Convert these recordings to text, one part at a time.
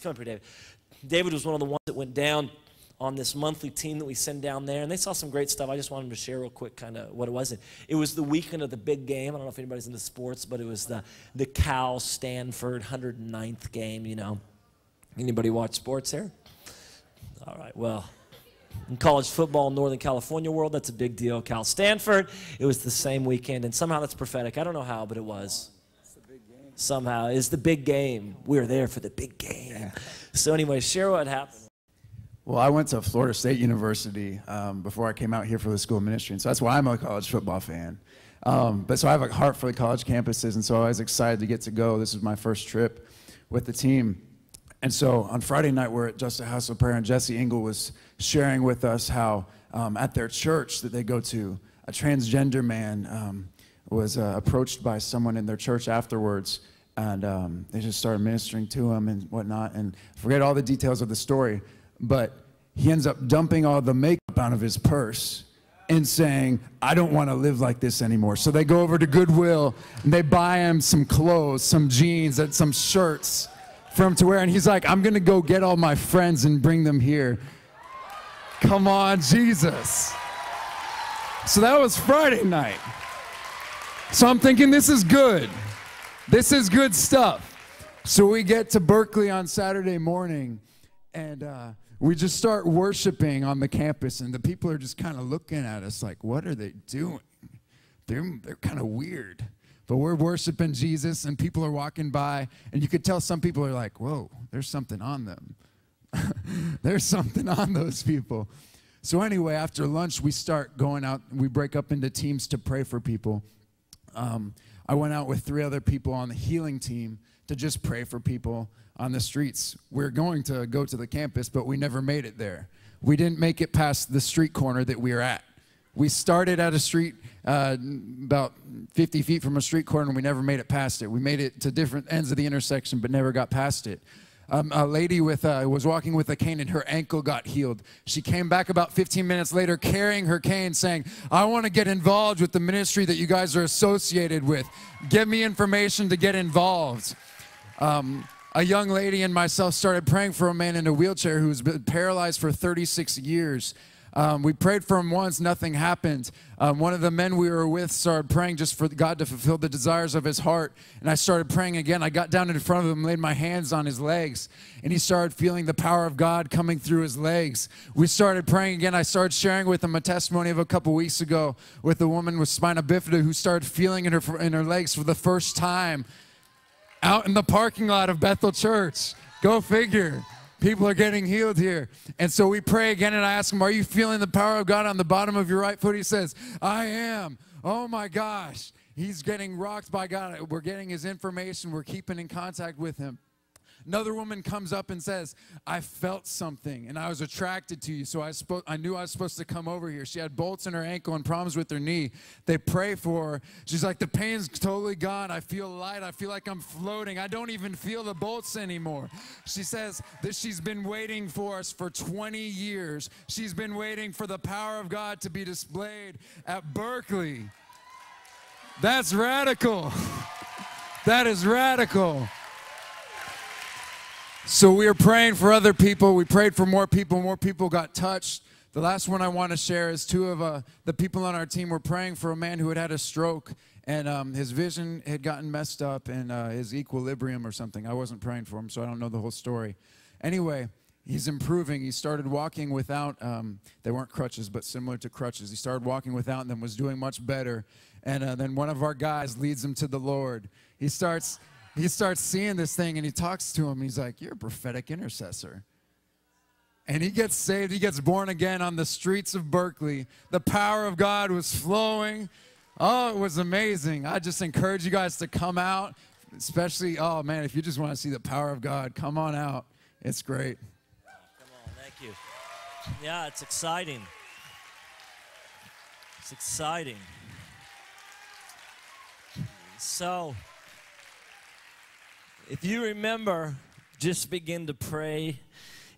Come up here, David. David was one of the ones that went down on this monthly team that we send down there, and they saw some great stuff. I just wanted to share real quick kind of what it was. It was the weekend of the big game. I don't know if anybody's into sports, but it was the Cal-Stanford 109th game, you know. Anybody watch sports here? All right, well, in college football in Northern California world, that's a big deal. Cal-Stanford, it was the same weekend, and somehow that's prophetic. I don't know how, but it was. It's the big game. Somehow. It's the big game. We were there for the big game. Yeah. So anyway, share what happened. Well, I went to Florida State University before I came out here for the school of ministry, and so that's why I'm a college football fan. But so I have a heart for the college campuses, and so I was excited to get to go. This was my first trip with the team. And so on Friday night, we're at Just a House of Prayer, and Jesse Engel was sharing with us how at their church that they go to, a transgender man was approached by someone in their church afterwards, and they just started ministering to him and whatnot. And I forget all the details of the story, but he ends up dumping all the makeup out of his purse and saying, I don't want to live like this anymore. So they go over to Goodwill, and they buy him some clothes, some jeans, and some shirts for him to wear. And he's like, I'm going to go get all my friends and bring them here. Come on, Jesus. So that was Friday night. So I'm thinking, this is good. This is good stuff. So we get to Berkeley on Saturday morning, and we just start worshiping on the campus, and the people are just kind of looking at us like, what are they doing? They're kind of weird. But we're worshiping Jesus, and people are walking by, and you could tell some people are like, whoa, there's something on them. There's something on those people. So anyway, after lunch, we start going out. We break up into teams to pray for people. I went out with 3 other people on the healing team to just pray for people on the streets. We're going to go to the campus, but we never made it there. We didn't make it past the street corner that we were at. We started at a street about 50 feet from a street corner, and we never made it past it. We made it to different ends of the intersection, but never got past it. A lady was walking with a cane, and her ankle got healed. She came back about 15 minutes later carrying her cane, saying, I want to get involved with the ministry that you guys are associated with. Give me information to get involved. A young lady and myself started praying for a man in a wheelchair who's been paralyzed for 36 years. We prayed for him once, nothing happened. One of the men we were with started praying just for God to fulfill the desires of his heart. And I started praying again. I got down in front of him, laid my hands on his legs, and he started feeling the power of God coming through his legs. We started praying again. I started sharing with him a testimony of a couple weeks ago with a woman with spina bifida who started feeling in her legs for the first time out in the parking lot of Bethel Church. Go figure. People are getting healed here. And so we pray again, and I ask him, are you feeling the power of God on the bottom of your right foot? He says, I am. Oh my gosh. He's getting rocked by God. We're getting his information. We're keeping in contact with him. Another woman comes up and says, I felt something, and I was attracted to you, so I knew I was supposed to come over here. She had bolts in her ankle and problems with her knee. They pray for her. She's like, the pain's totally gone. I feel light. I feel like I'm floating. I don't even feel the bolts anymore. She says that she's been waiting for us for 20 years. She's been waiting for the power of God to be displayed at Berkeley. That's radical. That is radical. So we were praying for other people. We prayed for more people. More people got touched. The last one I want to share is 2 of the people on our team were praying for a man who had had a stroke, and his vision had gotten messed up, and his equilibrium or something. I wasn't praying for him, so I don't know the whole story. Anyway, he's improving. He started walking without, they weren't crutches, but similar to crutches. He started walking without and then was doing much better. And then one of our guys leads him to the Lord. He starts seeing this thing, and he talks to him. He's like, you're a prophetic intercessor. And he gets saved. He gets born again on the streets of Berkeley. The power of God was flowing. Oh, it was amazing. I just encourage you guys to come out, especially, oh, man, if you just want to see the power of God, come on out. It's great. Come on, thank you. Yeah, it's exciting. It's exciting. So, if you remember, just begin to pray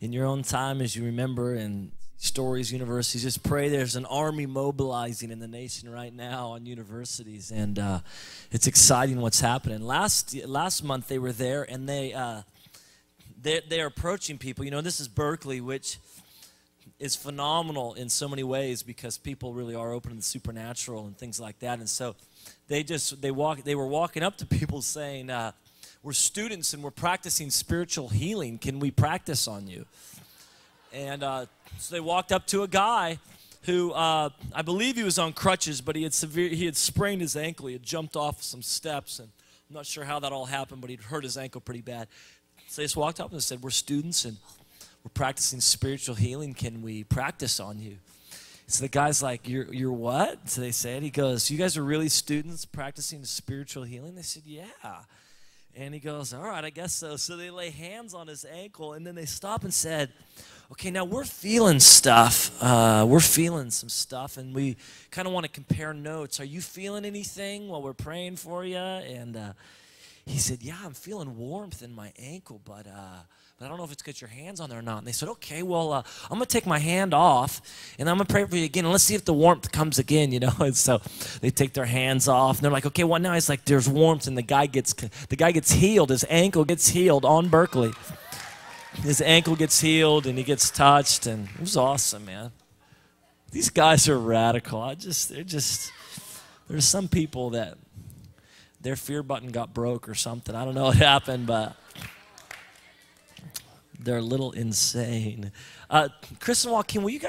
in your own time as you remember in stories, universities. Just pray. There's an army mobilizing in the nation right now on universities, and it's exciting what's happening. Last month they were there, and they're approaching people. You know, this is Berkeley, which is phenomenal in so many ways because people really are open to the supernatural and things like that. And so they were walking up to people saying, we're students and we're practicing spiritual healing. Can we practice on you? And so they walked up to a guy who I believe he was on crutches, but he had sprained his ankle. He had jumped off some steps, and I'm not sure how that all happened, but he'd hurt his ankle pretty bad. So they just walked up and said, we're students and we're practicing spiritual healing. Can we practice on you? So the guy's like, you're what? So they said, he goes, you guys are really students practicing spiritual healing? They said, yeah. And he goes, all right, I guess so. So they lay hands on his ankle, and then they stop and said, okay, now we're feeling stuff. We're feeling some stuff, and we kind of want to compare notes. Are you feeling anything while we're praying for you? And he said, yeah, I'm feeling warmth in my ankle, but I don't know if it's because your hand's on there or not. And they said, okay, well, I'm going to take my hand off, and I'm going to pray for you again, and let's see if the warmth comes again, you know. And so they take their hands off, and they're like, okay, well, now it's like there's warmth, and the guy gets healed. His ankle gets healed on Berkeley. His ankle gets healed, and he gets touched, and it was awesome, man. These guys are radical. There's some people that their fear button got broke or something. I don't know what happened, but they're a little insane. Chris and Joaquin, will you guys